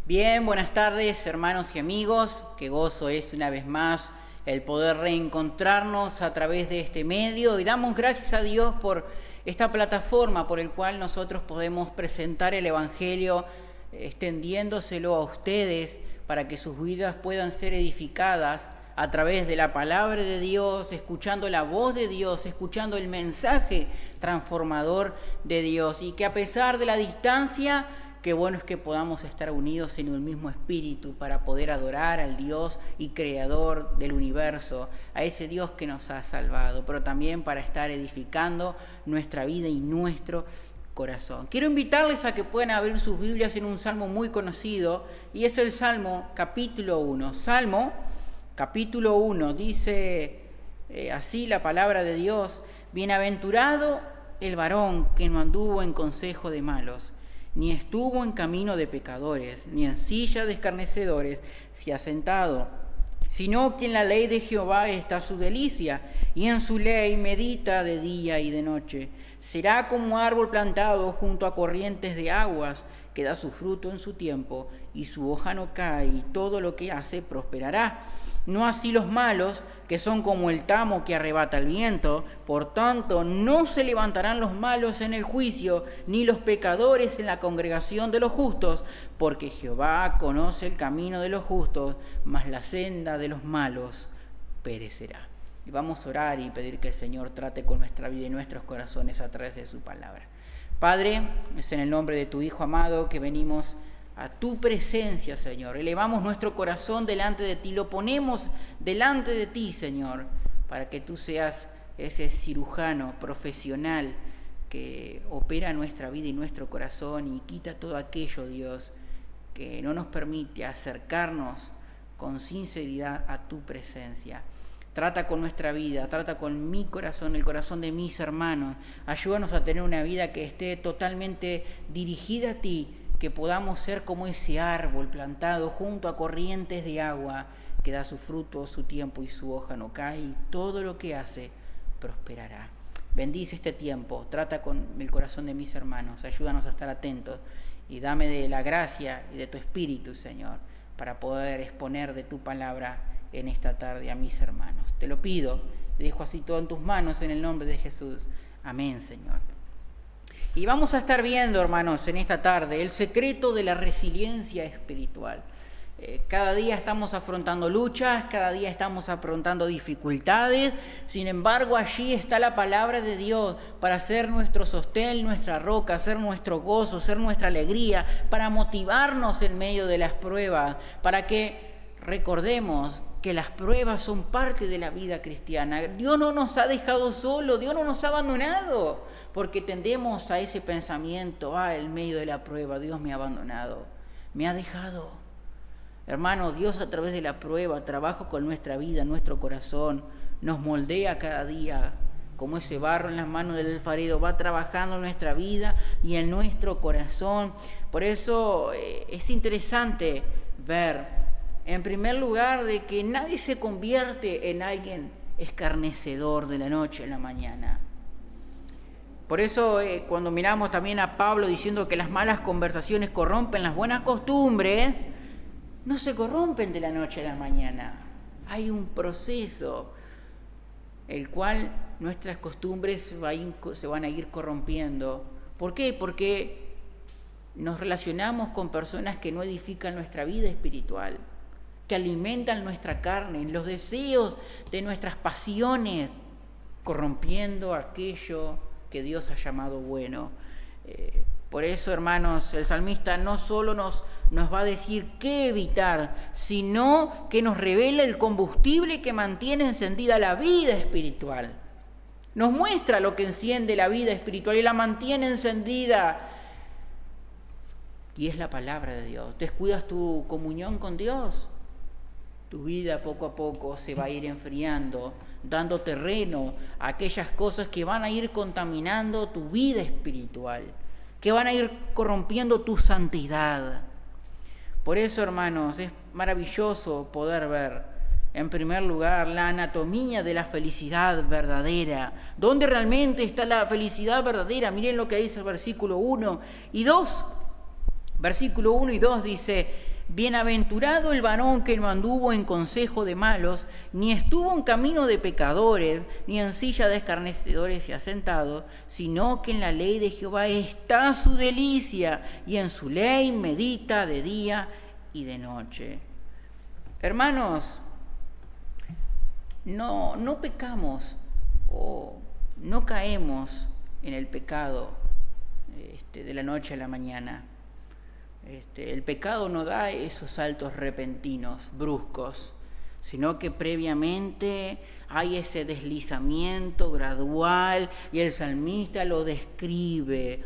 Bien, buenas tardes, hermanos y amigos. Qué gozo es una vez más el poder reencontrarnos a través de este medio, y damos gracias a Dios por esta plataforma por el cual nosotros podemos presentar el Evangelio, extendiéndoselo a ustedes para que sus vidas puedan ser edificadas a través de la palabra de Dios, escuchando la voz de Dios, escuchando el mensaje transformador de Dios, y que a pesar de la distancia, qué bueno es que podamos estar unidos en un mismo espíritu para poder adorar al Dios y creador del universo, a ese Dios que nos ha salvado, pero también para estar edificando nuestra vida y nuestro corazón. Quiero invitarles a que puedan abrir sus Biblias en un salmo muy conocido, y es el Salmo capítulo 1. Salmo capítulo 1 dice así la palabra de Dios: Bienaventurado el varón que no anduvo en consejo de malos, ni estuvo en camino de pecadores, ni en silla de escarnecedores se ha sentado, sino que en la ley de Jehová está su delicia, y en su ley medita de día y de noche. Será como árbol plantado junto a corrientes de aguas, que da su fruto en su tiempo, y su hoja no cae, y todo lo que hace prosperará. No así los malos, que son como el tamo que arrebata el viento. Por tanto, no se levantarán los malos en el juicio, ni los pecadores en la congregación de los justos, porque Jehová conoce el camino de los justos, mas la senda de los malos perecerá. Y vamos a orar y pedir que el Señor trate con nuestra vida y nuestros corazones a través de su palabra. Padre, es en el nombre de tu Hijo amado que venimos a tu presencia, Señor. Elevamos nuestro corazón delante de ti, lo ponemos delante de ti, Señor, para que tú seas ese cirujano profesional que opera nuestra vida y nuestro corazón y quita todo aquello, Dios, que no nos permite acercarnos con sinceridad a tu presencia. Trata con nuestra vida, trata con mi corazón, el corazón de mis hermanos. Ayúdanos a tener una vida que esté totalmente dirigida a ti, que podamos ser como ese árbol plantado junto a corrientes de agua, que da su fruto, su tiempo y su hoja no cae, y todo lo que hace prosperará. Bendice este tiempo, trata con el corazón de mis hermanos, ayúdanos a estar atentos y dame de la gracia y de tu espíritu, Señor, para poder exponer de tu palabra en esta tarde a mis hermanos. Te lo pido, te dejo así todo en tus manos en el nombre de Jesús. Amén, Señor. Y vamos a estar viendo, hermanos, en esta tarde el secreto de la resiliencia espiritual. Cada día estamos afrontando luchas, cada día estamos afrontando dificultades. Sin embargo, allí está la palabra de Dios para ser nuestro sostén, nuestra roca, ser nuestro gozo, ser nuestra alegría, para motivarnos en medio de las pruebas, para que recordemos que las pruebas son parte de la vida cristiana. Dios no nos ha dejado solos, Dios no nos ha abandonado, porque tendemos a ese pensamiento: en medio de la prueba Dios me ha abandonado, me ha dejado. Hermano, Dios a través de la prueba trabaja con nuestra vida, nuestro corazón, nos moldea cada día, como ese barro en las manos del alfarero, va trabajando en nuestra vida y en nuestro corazón. Por eso es interesante ver, en primer lugar, de que nadie se convierte en alguien escarnecedor de la noche a la mañana. Por eso cuando miramos también a Pablo diciendo que las malas conversaciones corrompen las buenas costumbres, no se corrompen de la noche a la mañana. Hay un proceso el cual nuestras costumbres se van a ir corrompiendo. ¿Por qué? Porque nos relacionamos con personas que no edifican nuestra vida espiritual, que alimentan nuestra carne, los deseos de nuestras pasiones, corrompiendo aquello que Dios ha llamado bueno. Por eso, hermanos, el salmista no solo nos va a decir qué evitar, sino que nos revela el combustible que mantiene encendida la vida espiritual. Nos muestra lo que enciende la vida espiritual y la mantiene encendida, y es la palabra de Dios. ¿Descuidas tu comunión con Dios? Tu vida poco a poco se va a ir enfriando, dando terreno a aquellas cosas que van a ir contaminando tu vida espiritual, que van a ir corrompiendo tu santidad. Por eso, hermanos, es maravilloso poder ver, en primer lugar, la anatomía de la felicidad verdadera. ¿Dónde realmente está la felicidad verdadera? Miren lo que dice el versículo 1 y 2. Versículo 1 y 2 dice: bienaventurado el varón que no anduvo en consejo de malos, ni estuvo en camino de pecadores, ni en silla de escarnecedores se ha sentado, sino que en la ley de Jehová está su delicia, y en su ley medita de día y de noche. Hermanos, no pecamos o no caemos en el pecado de la noche a la mañana. El pecado no da esos saltos repentinos, bruscos, sino que previamente hay ese deslizamiento gradual, y el salmista lo describe,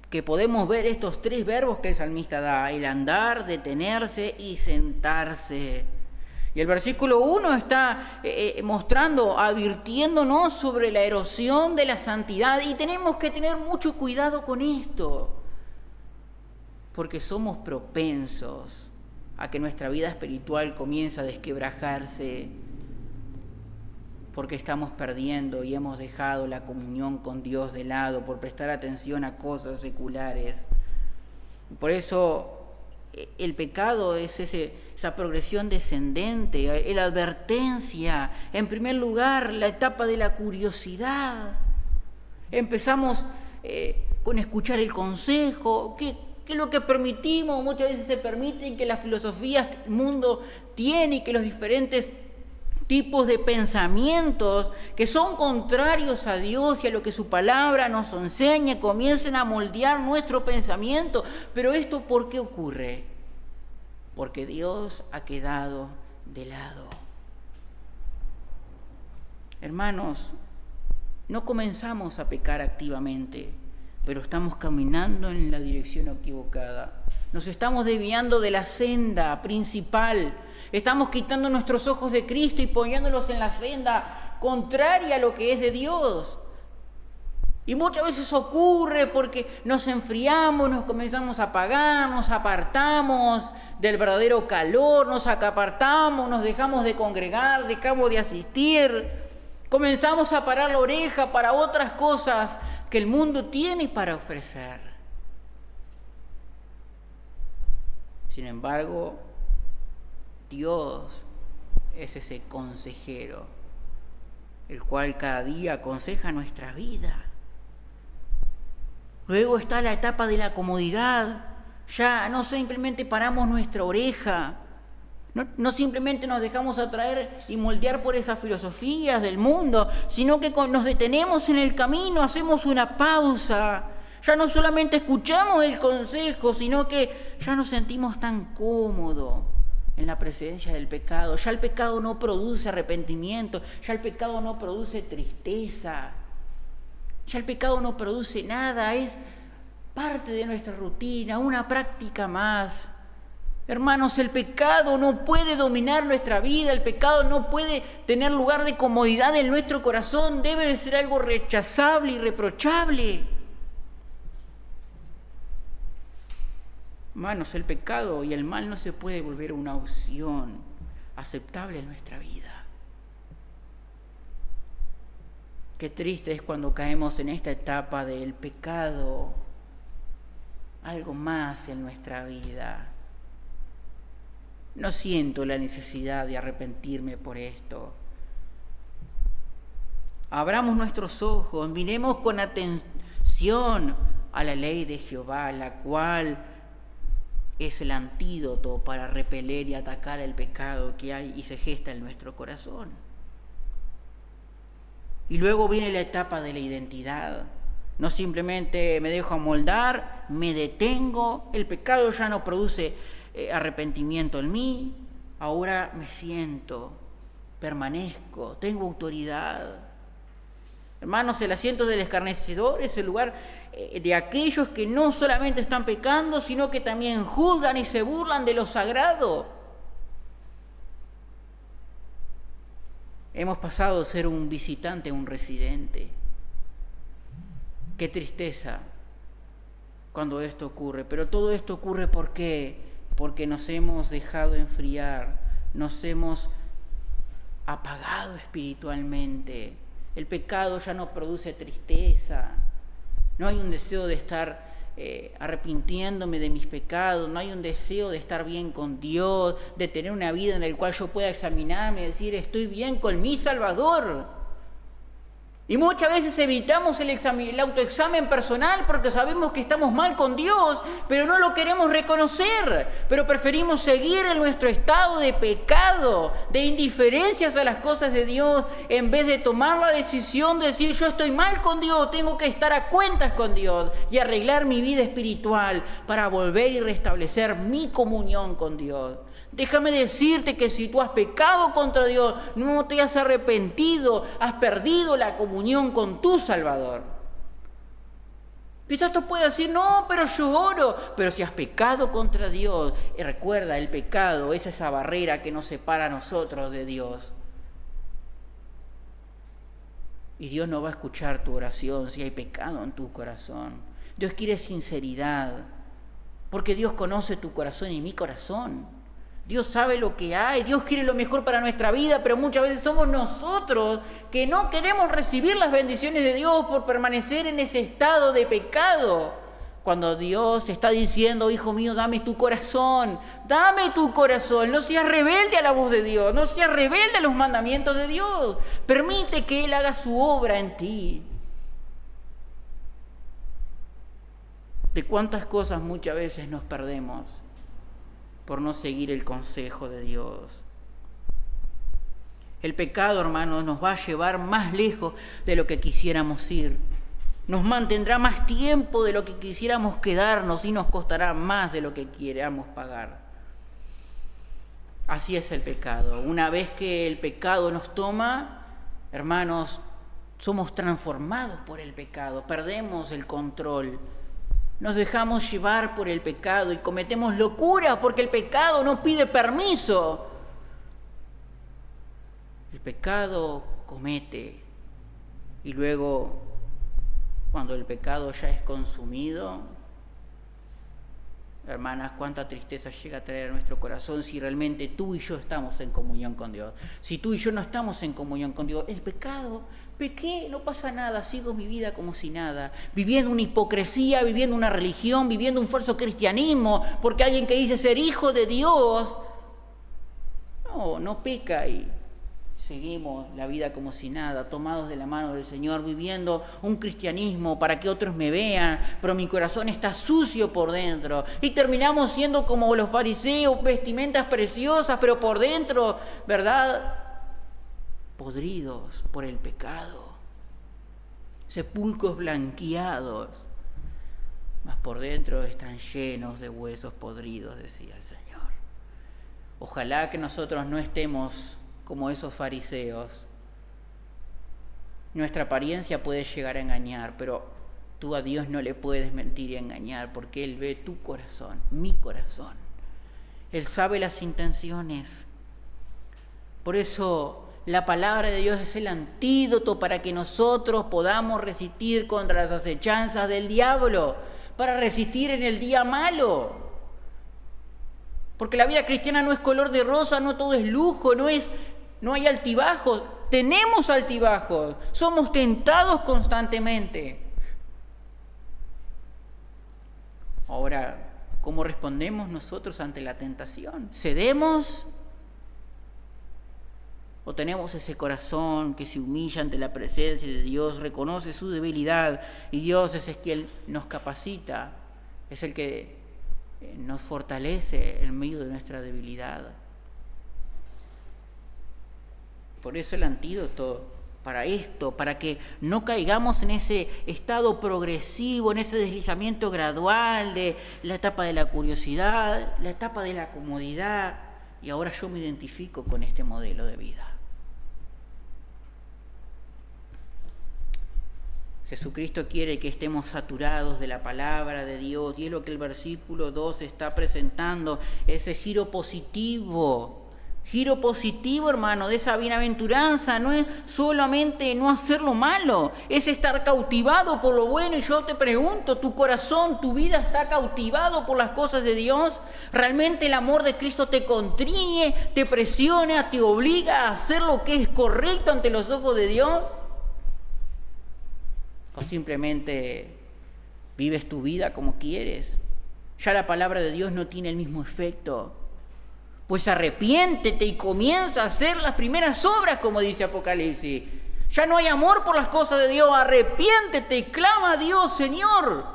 que podemos ver estos 3 verbos que el salmista da: el andar, detenerse y sentarse. Y el versículo 1 está mostrando, advirtiéndonos sobre la erosión de la santidad, y tenemos que tener mucho cuidado con esto, porque somos propensos a que nuestra vida espiritual comience a desquebrajarse, porque estamos perdiendo y hemos dejado la comunión con Dios de lado por prestar atención a cosas seculares. Por eso el pecado es esa progresión descendente, la advertencia. En primer lugar, la etapa de la curiosidad. Empezamos con escuchar el consejo, que es lo que permitimos. Muchas veces se permiten que las filosofías que el mundo tiene y que los diferentes tipos de pensamientos que son contrarios a Dios y a lo que su palabra nos enseña comiencen a moldear nuestro pensamiento. Pero ¿esto por qué ocurre? Porque Dios ha quedado de lado. Hermanos, no comenzamos a pecar activamente, pero estamos caminando en la dirección equivocada. Nos estamos desviando de la senda principal. Estamos quitando nuestros ojos de Cristo y poniéndolos en la senda contraria a lo que es de Dios. Y muchas veces ocurre porque nos enfriamos, nos comenzamos a apagar, nos apartamos del verdadero calor, nos apartamos, nos dejamos de congregar, dejamos de asistir. Comenzamos a parar la oreja para otras cosas que el mundo tiene para ofrecer. Sin embargo, Dios es ese consejero, el cual cada día aconseja nuestra vida. Luego está la etapa de la comodidad. Ya no simplemente paramos nuestra oreja, no simplemente nos dejamos atraer y moldear por esas filosofías del mundo, sino que nos detenemos en el camino, hacemos una pausa. Ya no solamente escuchamos el consejo, sino que ya nos sentimos tan cómodos en la presencia del pecado. Ya el pecado no produce arrepentimiento, ya el pecado no produce tristeza, ya el pecado no produce nada, es parte de nuestra rutina, una práctica más. Hermanos, el pecado no puede dominar nuestra vida, el pecado no puede tener lugar de comodidad en nuestro corazón, debe de ser algo rechazable y reprochable. Hermanos, el pecado y el mal no se puede volver una opción aceptable en nuestra vida. Qué triste es cuando caemos en esta etapa del pecado, algo más en nuestra vida. No siento la necesidad de arrepentirme por esto. Abramos nuestros ojos, miremos con atención a la ley de Jehová, la cual es el antídoto para repeler y atacar el pecado que hay y se gesta en nuestro corazón. Y luego viene la etapa de la identidad. No simplemente me dejo amoldar, me detengo, el pecado ya no produce arrepentimiento en mí, ahora me siento, permanezco, tengo autoridad. Hermanos, el asiento del escarnecedor es el lugar de aquellos que no solamente están pecando, sino que también juzgan y se burlan de lo sagrado. Hemos pasado de ser un visitante a un residente. Qué tristeza cuando esto ocurre, pero todo esto ocurre ¿por qué? Porque nos hemos dejado enfriar, nos hemos apagado espiritualmente. El pecado ya no produce tristeza, no hay un deseo de estar arrepintiéndome de mis pecados, no hay un deseo de estar bien con Dios, de tener una vida en la cual yo pueda examinarme y decir, estoy bien con mi Salvador. Y muchas veces evitamos el autoexamen personal porque sabemos que estamos mal con Dios, pero no lo queremos reconocer, pero preferimos seguir en nuestro estado de pecado, de indiferencias a las cosas de Dios, en vez de tomar la decisión de decir, yo estoy mal con Dios, tengo que estar a cuentas con Dios y arreglar mi vida espiritual para volver y restablecer mi comunión con Dios. Déjame decirte que si tú has pecado contra Dios, no te has arrepentido, has perdido la comunión con tu Salvador. Quizás tú puedas decir, no, pero yo oro. Pero si has pecado contra Dios, recuerda, el pecado es esa barrera que nos separa a nosotros de Dios. Y Dios no va a escuchar tu oración si hay pecado en tu corazón. Dios quiere sinceridad, porque Dios conoce tu corazón y mi corazón. Dios sabe lo que hay, Dios quiere lo mejor para nuestra vida, pero muchas veces somos nosotros que no queremos recibir las bendiciones de Dios por permanecer en ese estado de pecado. Cuando Dios te está diciendo, hijo mío, dame tu corazón, no seas rebelde a la voz de Dios, no seas rebelde a los mandamientos de Dios, permite que Él haga su obra en ti. De cuántas cosas muchas veces nos perdemos por no seguir el consejo de Dios. El pecado, hermanos, nos va a llevar más lejos de lo que quisiéramos ir. Nos mantendrá más tiempo de lo que quisiéramos quedarnos y nos costará más de lo que queramos pagar. Así es el pecado. Una vez que el pecado nos toma, hermanos, somos transformados por el pecado, perdemos el control. Nos dejamos llevar por el pecado y cometemos locura porque el pecado no pide permiso. El pecado comete y luego, cuando el pecado ya es consumido, hermanas, cuánta tristeza llega a traer a nuestro corazón si realmente tú y yo estamos en comunión con Dios. Si tú y yo no estamos en comunión con Dios, el pecado, pequé, no pasa nada, sigo mi vida como si nada, viviendo una hipocresía, viviendo una religión, viviendo un falso cristianismo, porque alguien que dice ser hijo de Dios, no peca y seguimos la vida como si nada, tomados de la mano del Señor, viviendo un cristianismo para que otros me vean, pero mi corazón está sucio por dentro. Y terminamos siendo como los fariseos, vestimentas preciosas, pero por dentro, ¿verdad?, podridos por el pecado, sepulcros blanqueados, mas por dentro están llenos de huesos podridos, decía el Señor. Ojalá que nosotros no estemos como esos fariseos. Nuestra apariencia puede llegar a engañar, pero tú a Dios no le puedes mentir y engañar, porque Él ve tu corazón, mi corazón. Él sabe las intenciones. Por eso la palabra de Dios es el antídoto para que nosotros podamos resistir contra las acechanzas del diablo, para resistir en el día malo. Porque la vida cristiana no es color de rosa, no todo es lujo, no hay altibajos. Tenemos altibajos, somos tentados constantemente. Ahora, ¿cómo respondemos nosotros ante la tentación? ¿Cedemos? ¿O tenemos ese corazón que se humilla ante la presencia de Dios, reconoce su debilidad y Dios es quien nos capacita, es el que nos fortalece en medio de nuestra debilidad? Por eso el antídoto para esto, para que no caigamos en ese estado progresivo, en ese deslizamiento gradual de la etapa de la curiosidad, la etapa de la comodidad, y ahora yo me identifico con este modelo de vida. Jesucristo quiere que estemos saturados de la palabra de Dios, y es lo que el versículo 2 está presentando, ese giro positivo, hermano, de esa bienaventuranza. No es solamente no hacer lo malo, es estar cautivado por lo bueno. Y yo te pregunto, ¿tu corazón, tu vida está cautivado por las cosas de Dios? ¿Realmente el amor de Cristo te constriñe, te presiona, te obliga a hacer lo que es correcto ante los ojos de Dios? ¿O simplemente vives tu vida como quieres. Ya la palabra de Dios no tiene el mismo efecto. Pues arrepiéntete y comienza a hacer las primeras obras, como dice Apocalipsis. Ya no hay amor por las cosas de Dios. Arrepiéntete y clama a Dios: Señor,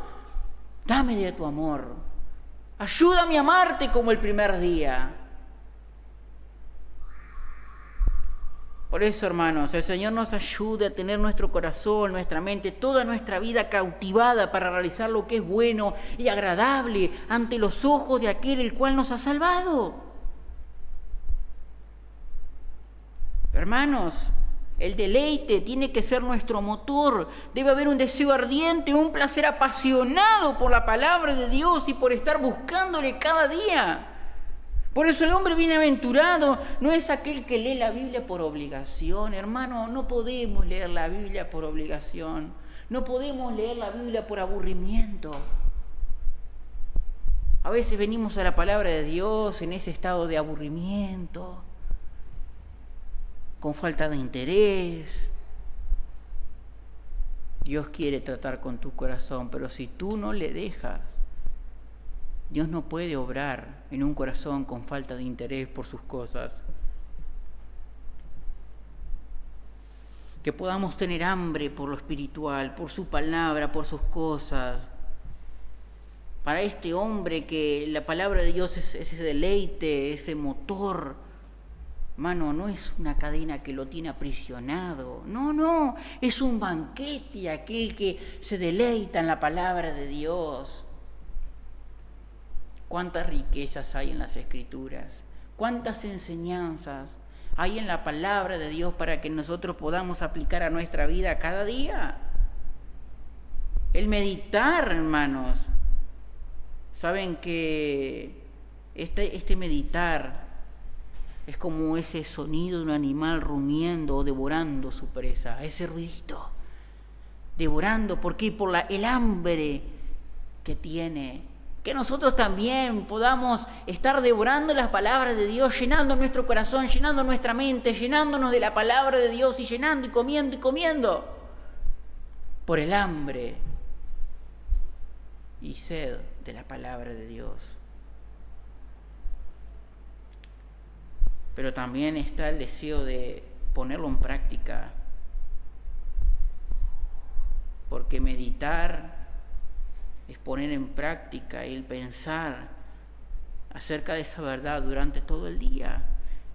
dame de tu amor. Ayúdame a amarte como el primer día. Por eso, hermanos, el Señor nos ayude a tener nuestro corazón, nuestra mente, toda nuestra vida cautivada para realizar lo que es bueno y agradable ante los ojos de aquel el cual nos ha salvado. Hermanos, el deleite tiene que ser nuestro motor. Debe haber un deseo ardiente, un placer apasionado por la palabra de Dios y por estar buscándole cada día. Por eso el hombre bienaventurado no es aquel que lee la Biblia por obligación. Hermano, no podemos leer la Biblia por obligación. No podemos leer la Biblia por aburrimiento. A veces venimos a la palabra de Dios en ese estado de aburrimiento, con falta de interés. Dios quiere tratar con tu corazón, pero si tú no le dejas, Dios no puede obrar en un corazón con falta de interés por sus cosas. Que podamos tener hambre por lo espiritual, por su palabra, por sus cosas. Para este hombre que la palabra de Dios es ese deleite, ese motor. Hermano, no es una cadena que lo tiene aprisionado. No, es un banquete aquel que se deleita en la palabra de Dios. Cuántas riquezas hay en las Escrituras, cuántas enseñanzas hay en la palabra de Dios para que nosotros podamos aplicar a nuestra vida cada día. El meditar, hermanos, saben que este meditar es como ese sonido de un animal rumiendo o devorando su presa, ese ruidito, devorando. ¿Por qué? Por el hambre que tiene. Que nosotros también podamos estar devorando las palabras de Dios, llenando nuestro corazón, llenando nuestra mente, llenándonos de la palabra de Dios y llenando y comiendo. Por el hambre y sed de la palabra de Dios. Pero también está el deseo de ponerlo en práctica. Porque meditar es poner en práctica el pensar acerca de esa verdad durante todo el día.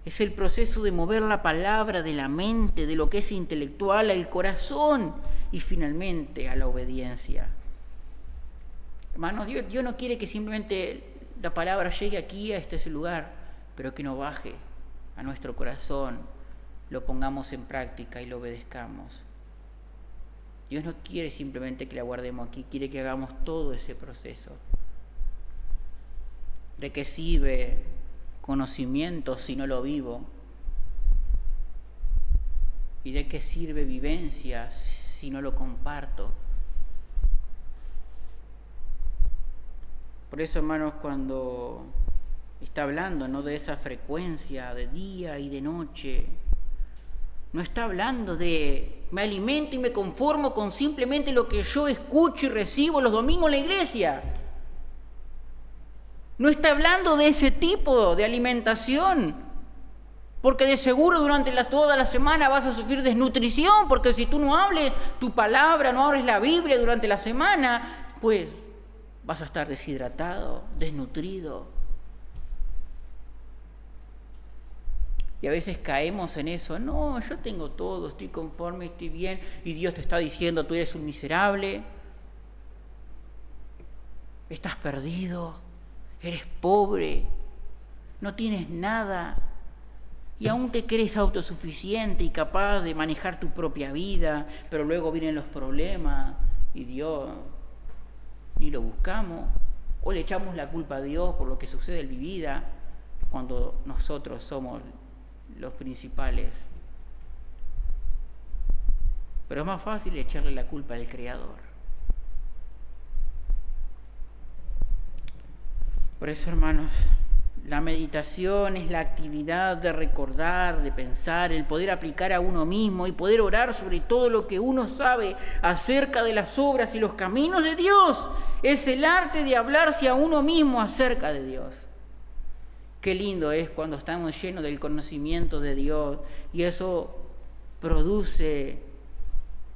Es el proceso de mover la palabra de la mente, de lo que es intelectual, al corazón y finalmente a la obediencia. Hermanos, Dios no quiere que simplemente la palabra llegue aquí a este lugar, pero que no baje a nuestro corazón, lo pongamos en práctica y lo obedezcamos. Dios no quiere simplemente que la guardemos aquí, quiere que hagamos todo ese proceso. ¿De qué sirve conocimiento si no lo vivo? ¿Y de qué sirve vivencia si no lo comparto? Por eso, hermanos, cuando está hablando, ¿no?, de esa frecuencia de día y de noche, no está hablando de me alimento y me conformo con simplemente lo que yo escucho y recibo los domingos en la iglesia. No está hablando de ese tipo de alimentación, porque de seguro durante toda la semana vas a sufrir desnutrición, porque si tú no hables tu palabra, no abres la Biblia durante la semana, pues vas a estar deshidratado, desnutrido. Y a veces caemos en eso. No, yo tengo todo, estoy conforme, estoy bien. Y Dios te está diciendo, tú eres un miserable. Estás perdido. Eres pobre. No tienes nada. Y aún te crees autosuficiente y capaz de manejar tu propia vida. Pero luego vienen los problemas. Y Dios ni lo buscamos. O le echamos la culpa a Dios por lo que sucede en mi vida. Cuando nosotros somos los principales. Pero es más fácil echarle la culpa al Creador. Por eso, hermanos, La meditación es la actividad de recordar, de pensar, el poder aplicar a uno mismo y poder orar sobre todo lo que uno sabe acerca de las obras y los caminos de Dios. Es el arte de hablarse a uno mismo acerca de Dios. Qué lindo es cuando estamos llenos del conocimiento de Dios y eso produce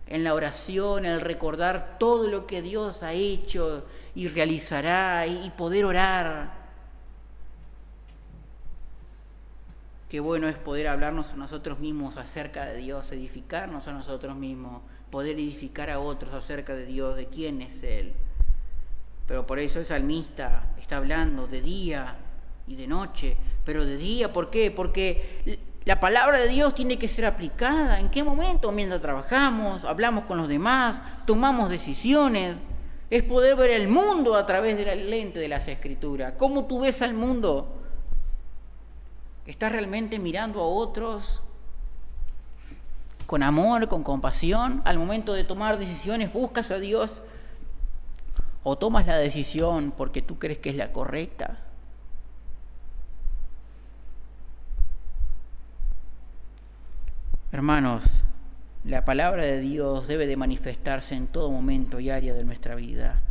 en la oración el recordar todo lo que Dios ha hecho y realizará y poder orar. Qué bueno es poder hablarnos a nosotros mismos acerca de Dios, edificarnos a nosotros mismos, poder edificar a otros acerca de Dios, de quién es Él. Pero por eso el salmista está hablando de día y de noche. Pero de día, ¿por qué? Porque la palabra de Dios tiene que ser aplicada. ¿En qué momento? Mientras trabajamos, hablamos con los demás, tomamos decisiones. Es poder ver el mundo a través de la lente de las Escrituras. ¿Cómo tú ves al mundo? ¿Estás realmente mirando a otros con amor, con compasión? Al momento de tomar decisiones, ¿buscas a Dios? ¿O tomas la decisión porque tú crees que es la correcta? Hermanos, la palabra de Dios debe de manifestarse en todo momento y área de nuestra vida.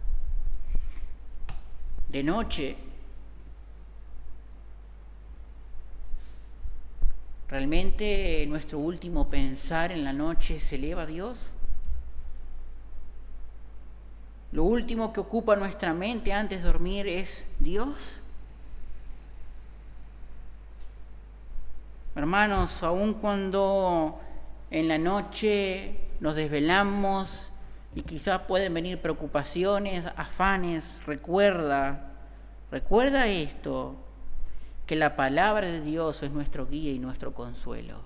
De noche, ¿realmente nuestro último pensar en la noche se eleva a Dios? ¿Lo último que ocupa nuestra mente antes de dormir es Dios? Hermanos, aun cuando en la noche nos desvelamos y quizás pueden venir preocupaciones, afanes, recuerda esto, que la palabra de Dios es nuestro guía y nuestro consuelo.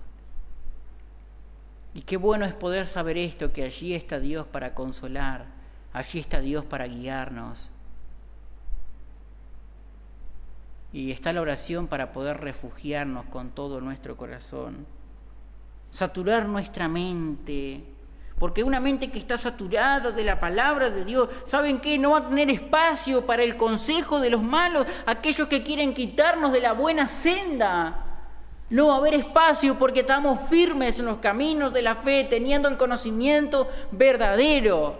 Y qué bueno es poder saber esto, que allí está Dios para consolar, allí está Dios para guiarnos. Y está la oración para poder refugiarnos con todo nuestro corazón. Saturar nuestra mente. Porque una mente que está saturada de la palabra de Dios, ¿saben qué? No va a tener espacio para el consejo de los malos, aquellos que quieren quitarnos de la buena senda. No va a haber espacio porque estamos firmes en los caminos de la fe, teniendo el conocimiento verdadero.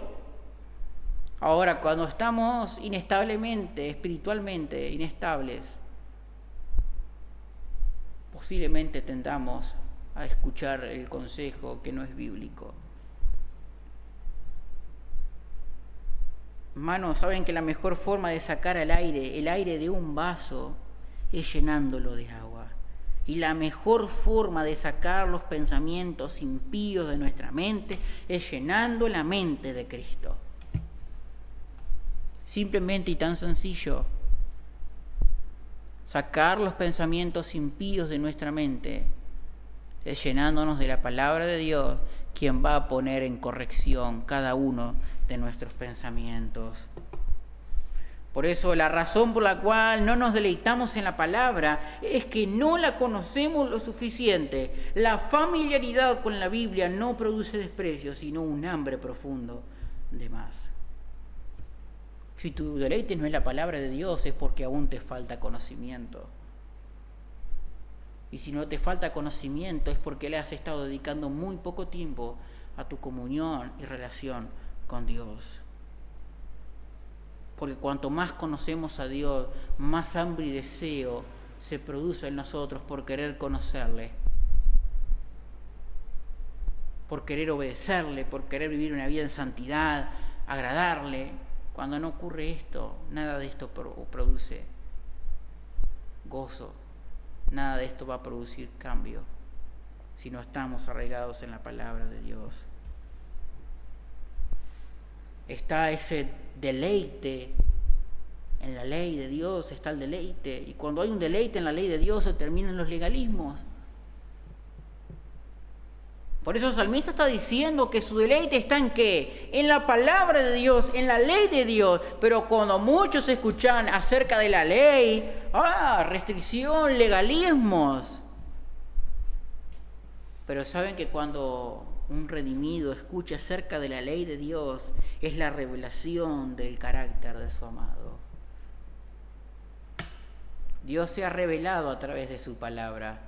Ahora, cuando estamos inestablemente, espiritualmente inestables, posiblemente tendamos a escuchar el consejo que no es bíblico. Hermanos, saben que la mejor forma de sacar el aire de un vaso, es llenándolo de agua. Y la mejor forma de sacar los pensamientos impíos de nuestra mente es llenando la mente de Cristo. Simplemente y tan sencillo. Sacar los pensamientos impíos de nuestra mente es llenándonos de la palabra de Dios, quien va a poner en corrección cada uno de nuestros pensamientos. Por eso la razón por la cual no nos deleitamos en la palabra es que no la conocemos lo suficiente. La familiaridad con la Biblia no produce desprecio, sino un hambre profundo de más. Si tu deleite no es la palabra de Dios, es porque aún te falta conocimiento. Y si no te falta conocimiento, es porque le has estado dedicando muy poco tiempo a tu comunión y relación con Dios. Porque cuanto más conocemos a Dios, más hambre y deseo se produce en nosotros por querer conocerle, por querer obedecerle, por querer vivir una vida en santidad, agradarle. Cuando no ocurre esto, nada de esto produce gozo, nada de esto va a producir cambio, si no estamos arraigados en la palabra de Dios. Está ese deleite en la ley de Dios, está el deleite, y cuando hay un deleite en la ley de Dios se terminan los legalismos. Por eso el salmista está diciendo que su deleite está en ¿qué? En la palabra de Dios, en la ley de Dios. Pero cuando muchos escuchan acerca de la ley, restricción, legalismos. Pero saben que cuando un redimido escucha acerca de la ley de Dios, es la revelación del carácter de su amado. Dios se ha revelado a través de su palabra.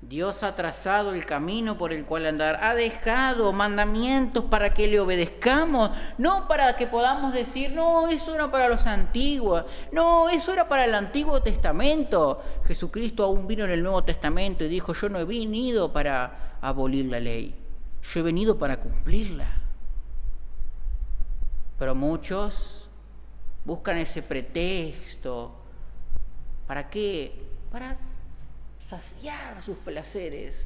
Dios ha trazado el camino por el cual andar, ha dejado mandamientos para que le obedezcamos, no para que podamos decir, no, eso era para los antiguos, no, eso era para el Antiguo Testamento. Jesucristo aún vino en el Nuevo Testamento y dijo, yo no he venido para abolir la ley, yo he venido para cumplirla. Pero muchos buscan ese pretexto. ¿Para qué? Para saciar sus placeres.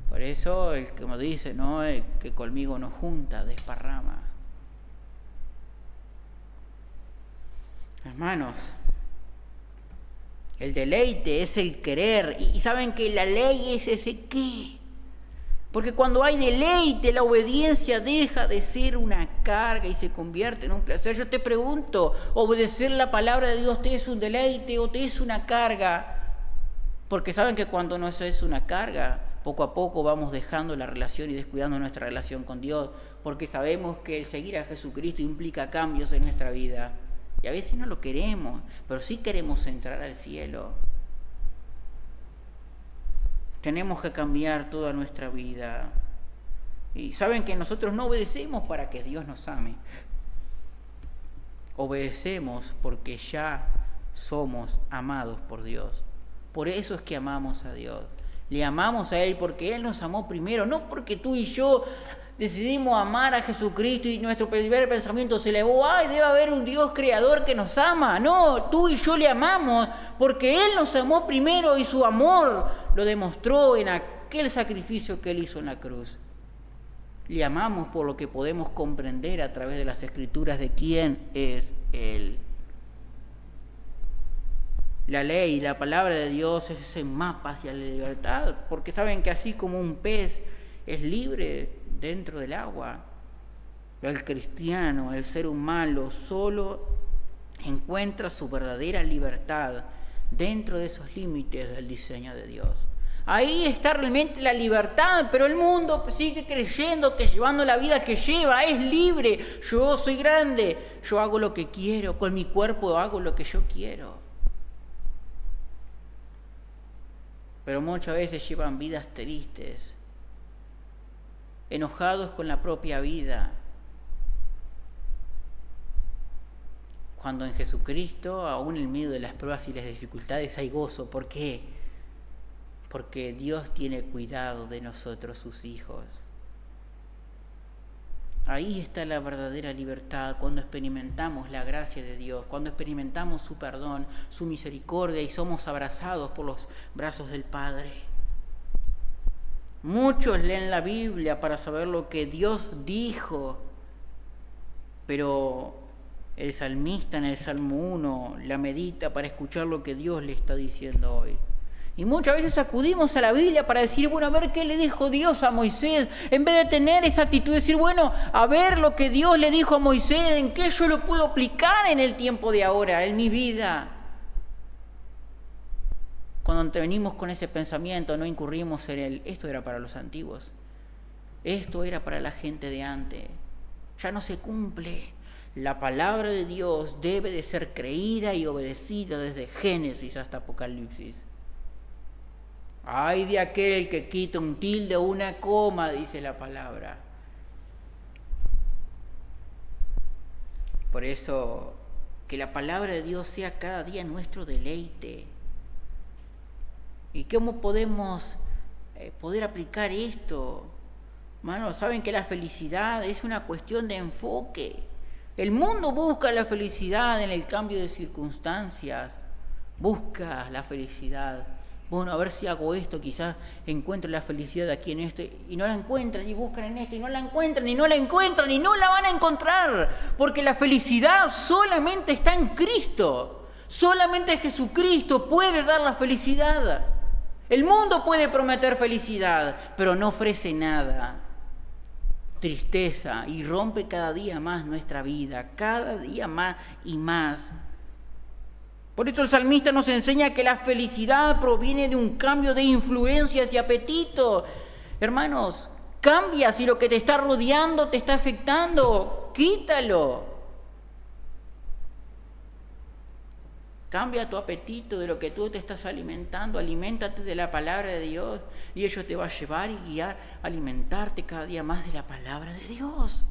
Por eso, como dice, ¿no? El que conmigo no junta, desparrama. Hermanos, el deleite es el querer. Y saben que la ley es ese qué. Porque cuando hay deleite, la obediencia deja de ser una carga y se convierte en un placer. Yo te pregunto, ¿obedecer la palabra de Dios te es un deleite o te es una carga? Porque saben que cuando no es una carga, poco a poco vamos dejando la relación y descuidando nuestra relación con Dios, porque sabemos que el seguir a Jesucristo implica cambios en nuestra vida. Y a veces no lo queremos, pero sí queremos entrar al cielo. Tenemos que cambiar toda nuestra vida. Y saben que nosotros no obedecemos para que Dios nos ame. Obedecemos porque ya somos amados por Dios. Por eso es que amamos a Dios. Le amamos a Él porque Él nos amó primero, no porque tú y yo decidimos amar a Jesucristo y nuestro primer pensamiento se elevó, ¡ay, debe haber un Dios creador que nos ama! No, tú y yo le amamos porque Él nos amó primero y su amor lo demostró en aquel sacrificio que Él hizo en la cruz. Le amamos por lo que podemos comprender a través de las Escrituras de quién es Él. La ley, la palabra de Dios es ese mapa hacia la libertad, porque saben que así como un pez es libre dentro del agua, el cristiano, el ser humano, solo encuentra su verdadera libertad dentro de esos límites del diseño de Dios. Ahí está realmente la libertad, pero el mundo sigue creyendo que llevando la vida que lleva es libre. Yo soy grande, yo hago lo que quiero, con mi cuerpo hago lo que yo quiero. Pero muchas veces llevan vidas tristes, enojados con la propia vida, cuando en Jesucristo, aún en medio de las pruebas y las dificultades, hay gozo. ¿Por qué? Porque Dios tiene cuidado de nosotros, sus hijos. Ahí está la verdadera libertad, cuando experimentamos la gracia de Dios, cuando experimentamos su perdón, su misericordia y somos abrazados por los brazos del Padre. Muchos leen la Biblia para saber lo que Dios dijo, pero el salmista en el Salmo 1 la medita para escuchar lo que Dios le está diciendo hoy. Y muchas veces acudimos a la Biblia para decir, bueno, a ver qué le dijo Dios a Moisés, en vez de tener esa actitud de decir, bueno, a ver lo que Dios le dijo a Moisés, en qué yo lo puedo aplicar en el tiempo de ahora, en mi vida. Cuando venimos con ese pensamiento, no incurrimos en esto era para los antiguos, esto era para la gente de antes, ya no se cumple. La palabra de Dios debe de ser creída y obedecida desde Génesis hasta Apocalipsis. Ay de aquel que quita un tilde o una coma, dice la palabra. Por eso, que la palabra de Dios sea cada día nuestro deleite. ¿Y cómo podemos poder aplicar esto? Hermanos, saben que la felicidad es una cuestión de enfoque. El mundo busca la felicidad en el cambio de circunstancias. Busca la felicidad. Bueno, a ver si hago esto, quizás encuentro la felicidad aquí en esto, y no la encuentran, y buscan en esto, y no la encuentran, y no la encuentran, y no la van a encontrar, porque la felicidad solamente está en Cristo. Solamente Jesucristo puede dar la felicidad. El mundo puede prometer felicidad, pero no ofrece nada. Tristeza, y rompe cada día más nuestra vida, cada día más y más. Por eso el salmista nos enseña que la felicidad proviene de un cambio de influencias y apetito. Hermanos, cambia si lo que te está rodeando te está afectando, quítalo. Cambia tu apetito de lo que tú te estás alimentando, aliméntate de la palabra de Dios y ello te va a llevar y guiar a alimentarte cada día más de la palabra de Dios.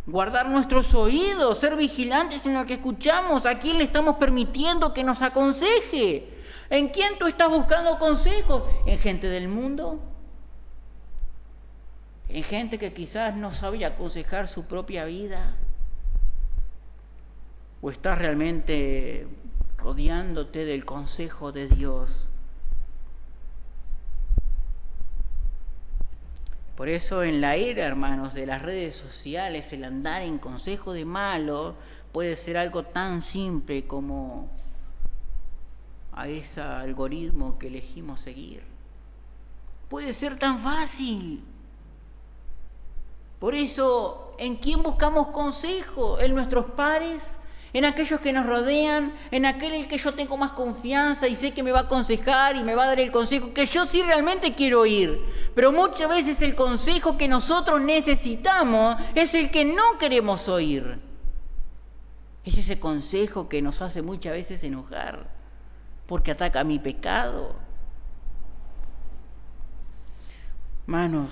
Guardar nuestros oídos, ser vigilantes en lo que escuchamos, a quién le estamos permitiendo que nos aconseje. ¿En quién tú estás buscando consejos? ¿En gente del mundo? ¿En gente que quizás no sabe aconsejar su propia vida? ¿O estás realmente rodeándote del consejo de Dios? Por eso en la era, hermanos, de las redes sociales, el andar en consejo de malo puede ser algo tan simple como a ese algoritmo que elegimos seguir. Puede ser tan fácil. Por eso, ¿en quién buscamos consejo? ¿En nuestros pares? ¿En aquellos que nos rodean? ¿En aquel en que yo tengo más confianza y sé que me va a aconsejar y me va a dar el consejo que yo sí realmente quiero oír? Pero muchas veces el consejo que nosotros necesitamos es el que no queremos oír. Es ese consejo que nos hace muchas veces enojar porque ataca mi pecado. Manos,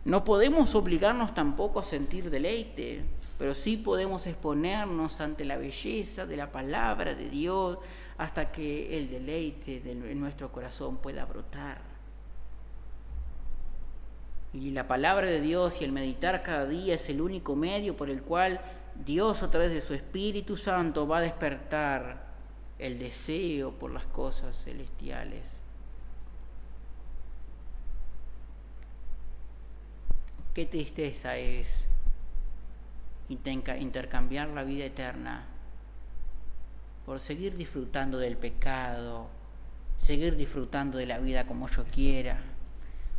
no podemos obligarnos tampoco a sentir deleite, pero sí podemos exponernos ante la belleza de la palabra de Dios hasta que el deleite en nuestro corazón pueda brotar. Y la palabra de Dios y el meditar cada día es el único medio por el cual Dios, a través de su Espíritu Santo, va a despertar el deseo por las cosas celestiales. Qué tristeza es intercambiar la vida eterna por seguir disfrutando del pecado, seguir disfrutando de la vida como yo quiera.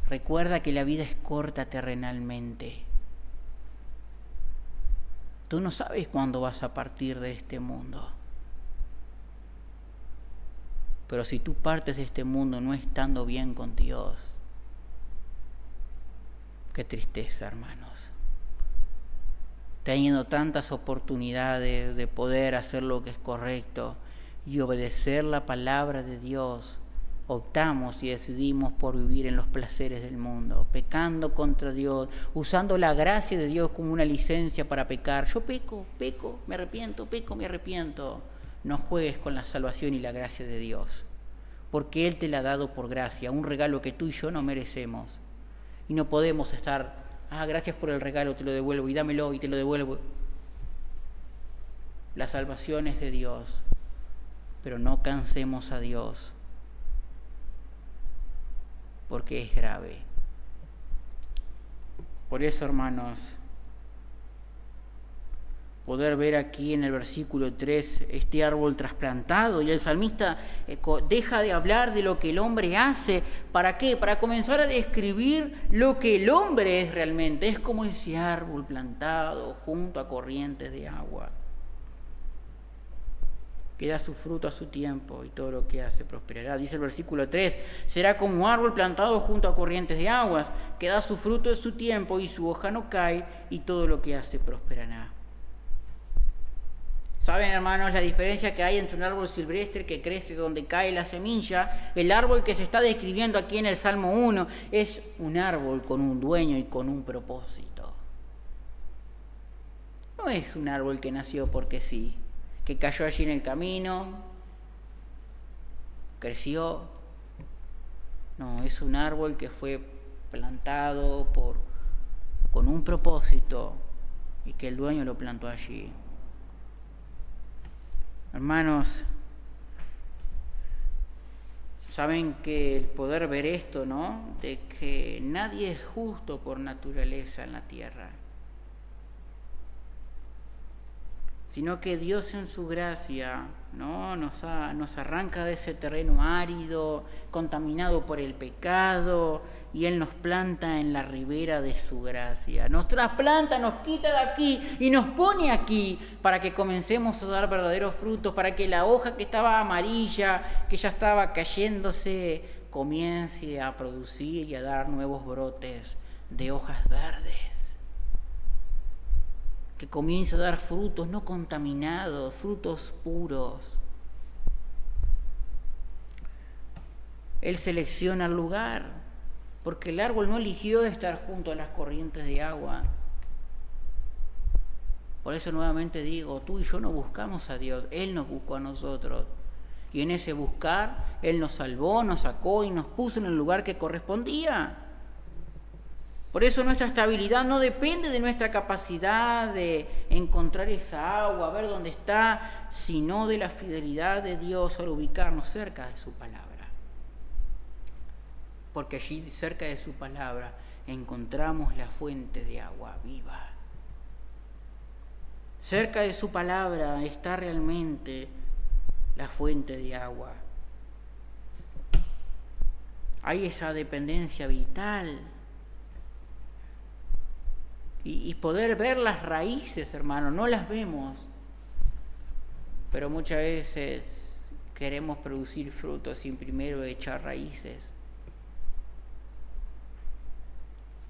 Recuerda que la vida es corta terrenalmente. Tú no sabes cuándo vas a partir de este mundo. Pero si tú partes de este mundo no estando bien con Dios, qué tristeza, hermanos. Teniendo tantas oportunidades de poder hacer lo que es correcto y obedecer la palabra de Dios, optamos y decidimos por vivir en los placeres del mundo, pecando contra Dios, usando la gracia de Dios como una licencia para pecar. Yo peco, me arrepiento. No juegues con la salvación y la gracia de Dios, porque Él te la ha dado por gracia, un regalo que tú y yo no merecemos. Y no podemos estar, gracias por el regalo, te lo devuelvo, y dámelo y te lo devuelvo. La salvación es de Dios, pero no cansemos a Dios, porque es grave. Por eso, hermanos, poder ver aquí en el versículo 3 este árbol trasplantado, y el salmista deja de hablar de lo que el hombre hace. ¿Para qué? Para comenzar a describir lo que el hombre es realmente. Es como ese árbol plantado junto a corrientes de agua, que da su fruto a su tiempo y todo lo que hace prosperará. Dice el versículo 3, será como un árbol plantado junto a corrientes de aguas, que da su fruto a su tiempo y su hoja no cae y todo lo que hace prosperará. ¿Saben, hermanos, la diferencia que hay entre un árbol silvestre que crece donde cae la semilla? El árbol que se está describiendo aquí en el Salmo 1 es un árbol con un dueño y con un propósito. No es un árbol que nació porque sí, que cayó allí en el camino, creció. No, es un árbol que fue plantado con un propósito y que el dueño lo plantó allí. Hermanos, saben que el poder ver esto, ¿no? De que nadie es justo por naturaleza en la tierra, sino que Dios en su gracia, ¿no? nos arranca de ese terreno árido, contaminado por el pecado, y Él nos planta en la ribera de su gracia. Nos trasplanta, nos quita de aquí y nos pone aquí para que comencemos a dar verdaderos frutos, para que la hoja que estaba amarilla, que ya estaba cayéndose, comience a producir y a dar nuevos brotes de hojas verdes. que comience a dar frutos no contaminados, frutos puros. Él selecciona el lugar, porque el árbol no eligió estar junto a las corrientes de agua. Por eso nuevamente digo, tú y yo no buscamos a Dios, Él nos buscó a nosotros. Y en ese buscar, Él nos salvó, nos sacó y nos puso en el lugar que correspondía. Por eso nuestra estabilidad no depende de nuestra capacidad de encontrar esa agua, ver dónde está, sino de la fidelidad de Dios al ubicarnos cerca de su palabra. Porque allí, cerca de su palabra, encontramos la fuente de agua viva. Cerca de su palabra está realmente la fuente de agua. Hay esa dependencia vital. Y poder ver las raíces, hermano, no las vemos. Pero muchas veces queremos producir frutos sin primero echar raíces.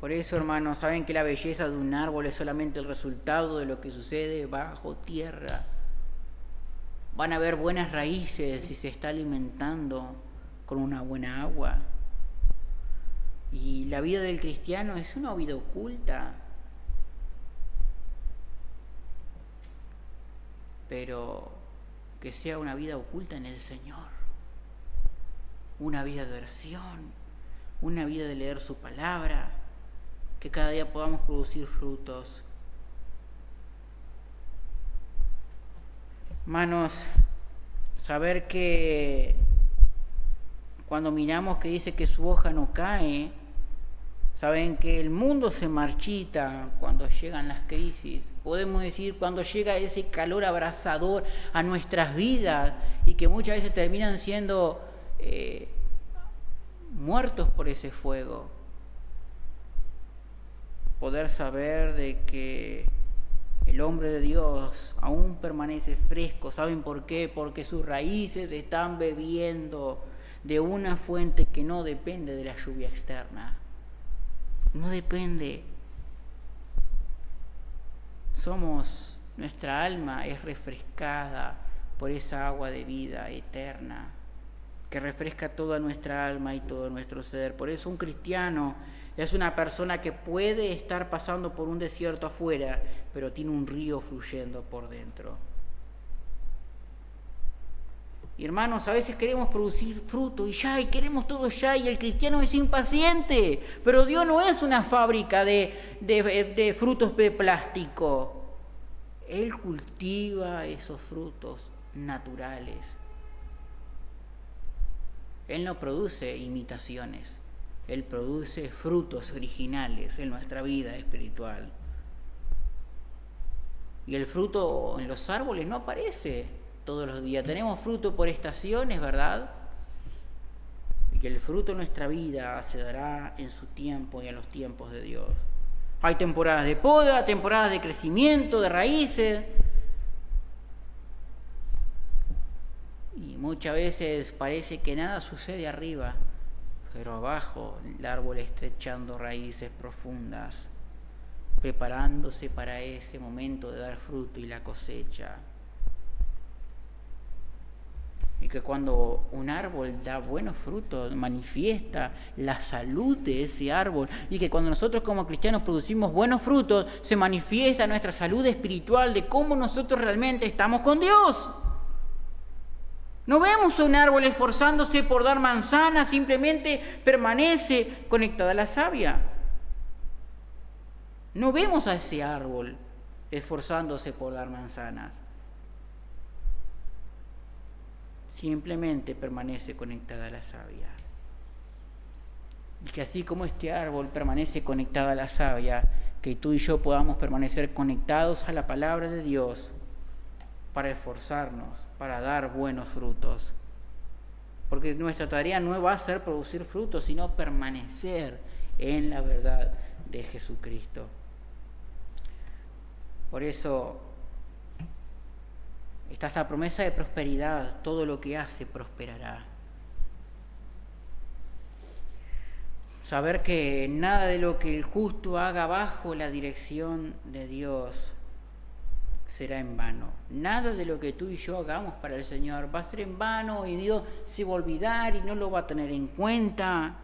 Por eso, hermanos, saben que la belleza de un árbol es solamente el resultado de lo que sucede bajo tierra. Van a haber buenas raíces si se está alimentando con una buena agua. Y la vida del cristiano es una vida oculta. Pero que sea una vida oculta en el Señor. Una vida de oración, una vida de leer su palabra, que cada día podamos producir frutos. Hermanos, saber que cuando miramos que dice que su hoja no cae, saben que el mundo se marchita cuando llegan las crisis. Podemos decir cuando llega ese calor abrasador a nuestras vidas y que muchas veces terminan siendo muertos por ese fuego. Poder saber de que el hombre de Dios aún permanece fresco. ¿Saben por qué? Porque sus raíces están bebiendo de una fuente que no depende de la lluvia externa. No depende. Nuestra alma es refrescada por esa agua de vida eterna que refresca toda nuestra alma y todo nuestro ser. Por eso un cristiano es una persona que puede estar pasando por un desierto afuera, pero tiene un río fluyendo por dentro. Y hermanos, a veces queremos producir fruto y queremos todo ya, y el cristiano es impaciente. Pero Dios no es una fábrica de frutos de plástico. Él cultiva esos frutos naturales. Él no produce imitaciones. Él produce frutos originales en nuestra vida espiritual. Y el fruto en los árboles no aparece todos los días. Tenemos fruto por estaciones, ¿verdad? Y que el fruto de nuestra vida se dará en su tiempo y en los tiempos de Dios. Hay temporadas de poda, temporadas de crecimiento, de raíces. Y muchas veces parece que nada sucede arriba, pero abajo el árbol está echando raíces profundas, preparándose para ese momento de dar fruto y la cosecha. Y que cuando un árbol da buenos frutos, manifiesta la salud de ese árbol. Y que cuando nosotros como cristianos producimos buenos frutos, se manifiesta nuestra salud espiritual de cómo nosotros realmente estamos con Dios. No vemos a un árbol esforzándose por dar manzanas, simplemente permanece conectada a la savia. No vemos a ese árbol esforzándose por dar manzanas. Simplemente permanece conectada a la savia. Y que así como este árbol permanece conectado a la savia, que tú y yo podamos permanecer conectados a la palabra de Dios para esforzarnos, para dar buenos frutos. Porque nuestra tarea no va a ser producir frutos, sino permanecer en la verdad de Jesucristo. Por eso está esta promesa de prosperidad: todo lo que hace prosperará. Saber que nada de lo que el justo haga bajo la dirección de Dios será en vano. Nada de lo que tú y yo hagamos para el Señor va a ser en vano y Dios se va a olvidar y no lo va a tener en cuenta.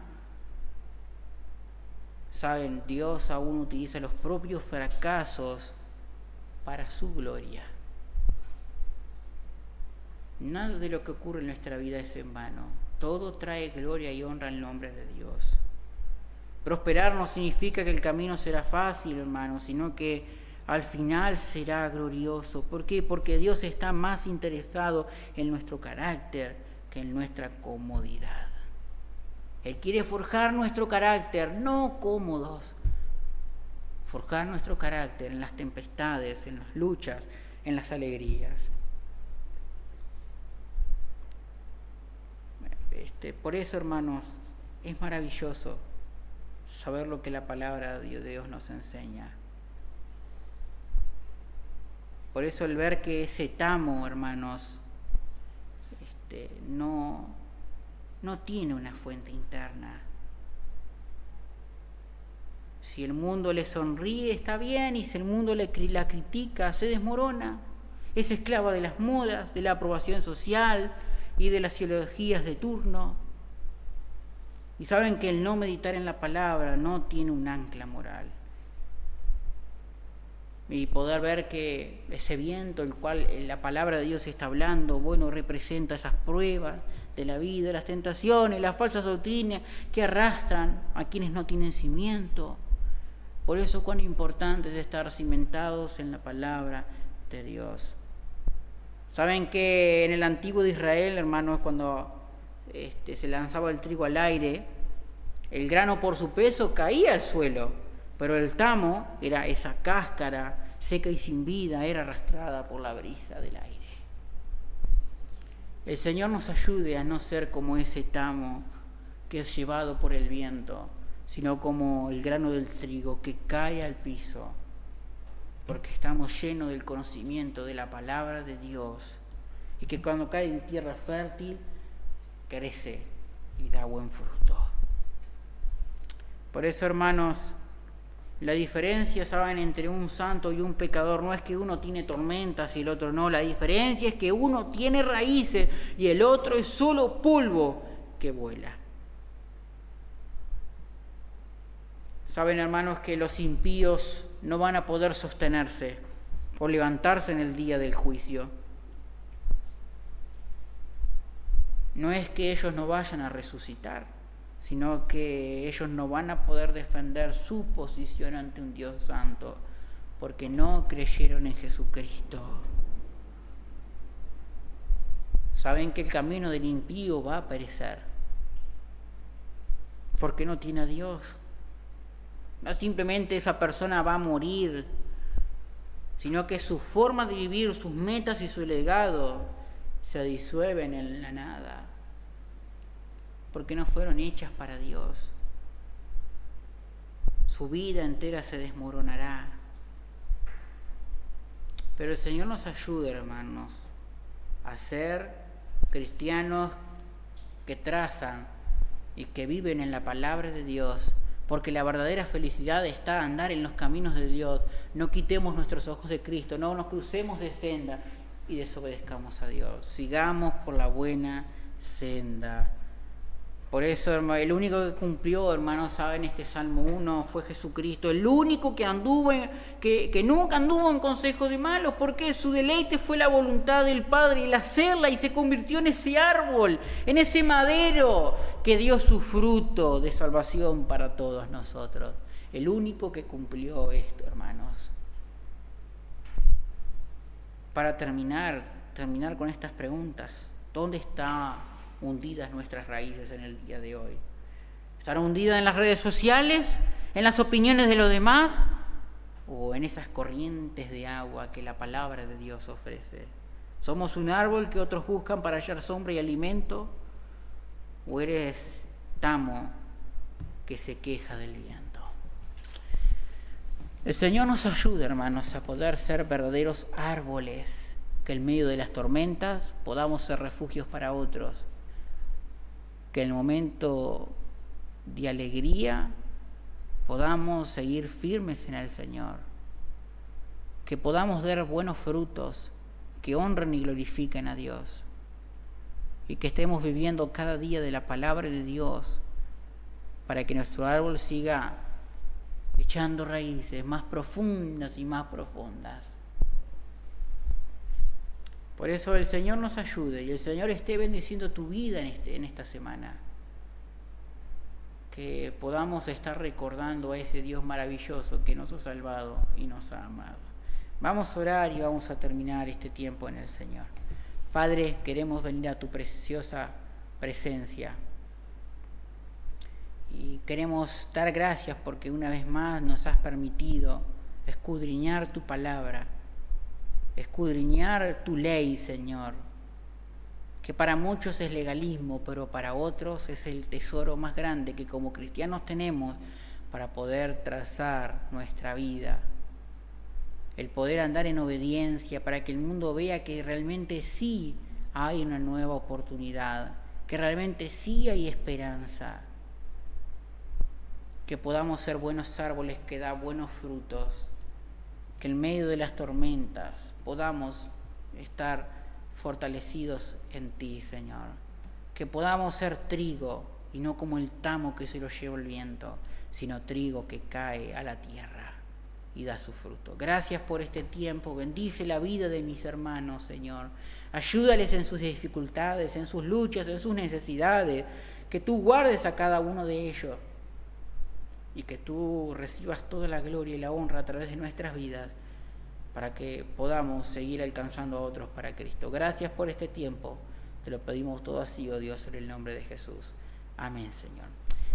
Saben, Dios aún utiliza los propios fracasos para su gloria. Nada de lo que ocurre en nuestra vida es en vano. Todo trae gloria y honra al nombre de Dios. Prosperar no significa que el camino será fácil, hermanos, sino que al final será glorioso. ¿Por qué? Porque Dios está más interesado en nuestro carácter que en nuestra comodidad. Él quiere forjar nuestro carácter, no cómodos. Forjar nuestro carácter en las tempestades, en las luchas, en las alegrías. Por eso, hermanos, es maravilloso saber lo que la palabra de Dios nos enseña. Por eso el ver que ese tamo, hermanos, no tiene una fuente interna. Si el mundo le sonríe, está bien, y si el mundo la critica, se desmorona. Es esclava de las modas, de la aprobación social y de las ideologías de turno. Y saben que el no meditar en la palabra no tiene un ancla moral. Y poder ver que ese viento, el cual la palabra de Dios está hablando, bueno, representa esas pruebas de la vida, las tentaciones, las falsas doctrinas que arrastran a quienes no tienen cimiento. Por eso cuán importante es estar cimentados en la palabra de Dios. Saben que en el antiguo de Israel, hermanos, cuando se lanzaba el trigo al aire, el grano por su peso caía al suelo, pero el tamo era esa cáscara seca y sin vida, era arrastrada por la brisa del aire. El Señor nos ayude a no ser como ese tamo que es llevado por el viento, sino como el grano del trigo que cae al piso, porque estamos llenos del conocimiento de la palabra de Dios, y que cuando cae en tierra fértil, crece y da buen fruto. Por eso, hermanos, la diferencia, ¿saben?, entre un santo y un pecador no es que uno tiene tormentas y el otro no. La diferencia es que uno tiene raíces y el otro es solo polvo que vuela. Saben, hermanos, que los impíos no van a poder sostenerse o levantarse en el día del juicio. No es que ellos no vayan a resucitar, sino que ellos no van a poder defender su posición ante un Dios santo, porque no creyeron en Jesucristo. Saben que el camino del impío va a perecer, porque no tiene a Dios. No simplemente esa persona va a morir, sino que su forma de vivir, sus metas y su legado se disuelven en la nada, porque no fueron hechas para Dios. Su vida entera se desmoronará. Pero el Señor nos ayude, hermanos, a ser cristianos que trazan y que viven en la palabra de Dios, porque la verdadera felicidad está en andar en los caminos de Dios. No quitemos nuestros ojos de Cristo, no nos crucemos de senda y desobedezcamos a Dios. Sigamos por la buena senda. Por eso, hermano, el único que cumplió, hermanos, saben, este Salmo 1 fue Jesucristo. El único que nunca anduvo en consejo de malos, porque su deleite fue la voluntad del Padre, el hacerla, y se convirtió en ese árbol, en ese madero que dio su fruto de salvación para todos nosotros. El único que cumplió esto, hermanos. Para terminar con estas preguntas, ¿dónde está hundidas nuestras raíces en el día de hoy? ¿Están hundidas en las redes sociales, en las opiniones de los demás, o en esas corrientes de agua que la palabra de Dios ofrece? ¿Somos un árbol que otros buscan para hallar sombra y alimento, o eres tamo que se queja del viento? El Señor nos ayuda, hermanos, a poder ser verdaderos árboles, que en medio de las tormentas podamos ser refugios para otros, que en el momento de alegría podamos seguir firmes en el Señor, que podamos dar buenos frutos que honren y glorifiquen a Dios, y que estemos viviendo cada día de la palabra de Dios para que nuestro árbol siga echando raíces más profundas y más profundas. Por eso el Señor nos ayude y el Señor esté bendiciendo tu vida en esta semana. Que podamos estar recordando a ese Dios maravilloso que nos ha salvado y nos ha amado. Vamos a orar y vamos a terminar este tiempo en el Señor. Padre, queremos venir a tu preciosa presencia y queremos dar gracias porque una vez más nos has permitido escudriñar tu palabra, escudriñar tu ley, Señor, que para muchos es legalismo, pero para otros es el tesoro más grande que como cristianos tenemos para poder trazar nuestra vida, el poder andar en obediencia para que el mundo vea que realmente sí hay una nueva oportunidad, que realmente sí hay esperanza, que podamos ser buenos árboles que dan buenos frutos, que en medio de las tormentas podamos estar fortalecidos en ti, Señor, que podamos ser trigo y no como el tamo que se lo lleva el viento, sino trigo que cae a la tierra y da su fruto. Gracias por este tiempo, bendice la vida de mis hermanos, Señor, ayúdales en sus dificultades, en sus luchas, en sus necesidades, que tú guardes a cada uno de ellos y que tú recibas toda la gloria y la honra a través de nuestras vidas, para que podamos seguir alcanzando a otros para Cristo. Gracias por este tiempo. Te lo pedimos todo así, oh Dios, en el nombre de Jesús. Amén, Señor.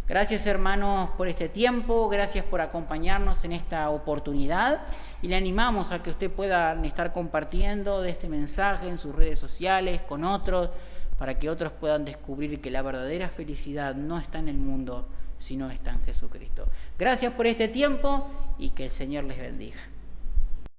Gracias, hermanos, por este tiempo. Gracias por acompañarnos en esta oportunidad. Y le animamos a que usted pueda estar compartiendo de este mensaje en sus redes sociales, con otros, para que otros puedan descubrir que la verdadera felicidad no está en el mundo, sino está en Jesucristo. Gracias por este tiempo y que el Señor les bendiga.